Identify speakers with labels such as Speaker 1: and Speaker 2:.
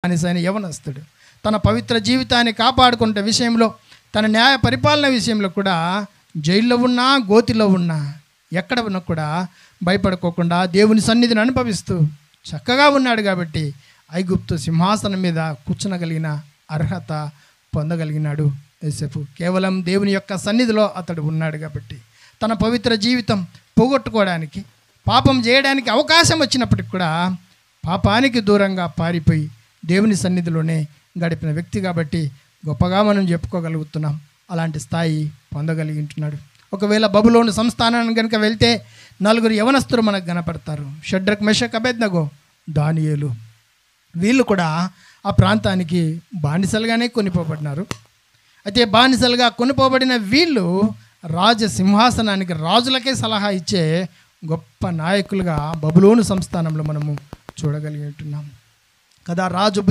Speaker 1: బానిసైన యవనస్తుడు తన పవిత్ర జీవితాన్ని కాపాడుకునే విషయంలో, తన న్యాయ పరిపాలన విషయంలో కూడా జైల్లో ఉన్నా, గోతిలో ఉన్నా, ఎక్కడ ఉన్నా కూడా భయపడుకోకుండా దేవుని సన్నిధిని అనుభవిస్తూ చక్కగా ఉన్నాడు. కాబట్టి ఐగుప్తు సింహాసనం మీద కూర్చునగలిగిన అర్హత పొందగలిగినాడు యోసేపు. కేవలం దేవుని యొక్క సన్నిధిలో అతడు ఉన్నాడు కాబట్టి తన పవిత్ర జీవితం పోగొట్టుకోవడానికి, పాపం చేయడానికి అవకాశం వచ్చినప్పటికి కూడా పాపానికి దూరంగా పారిపోయి దేవుని సన్నిధిలోనే గడిపిన వ్యక్తి కాబట్టి గొప్పగా మనం చెప్పుకోగలుగుతున్నాం. అలాంటి స్థాయి పొందగలిగింటున్నాడు. ఒకవేళ బబులోను సంస్థానానికి కనుక వెళ్తే 4 యవనస్తులు మనకు కనపడతారు. షడ్రక్, మెషక్, అబేద్నగో, దానియేలు. వీళ్ళు కూడా ఆ ప్రాంతానికి బానిసలుగానే కొనిపోబడినారు. అయితే బానిసలుగా కొనిపోబడిన వీళ్ళు రాజసింహాసనానికి, రాజులకే సలహా ఇచ్చే గొప్ప నాయకులుగా బబులోను సంస్థానంలో మనము చూడగలిగి ఉంటున్నాం కదా. రాజు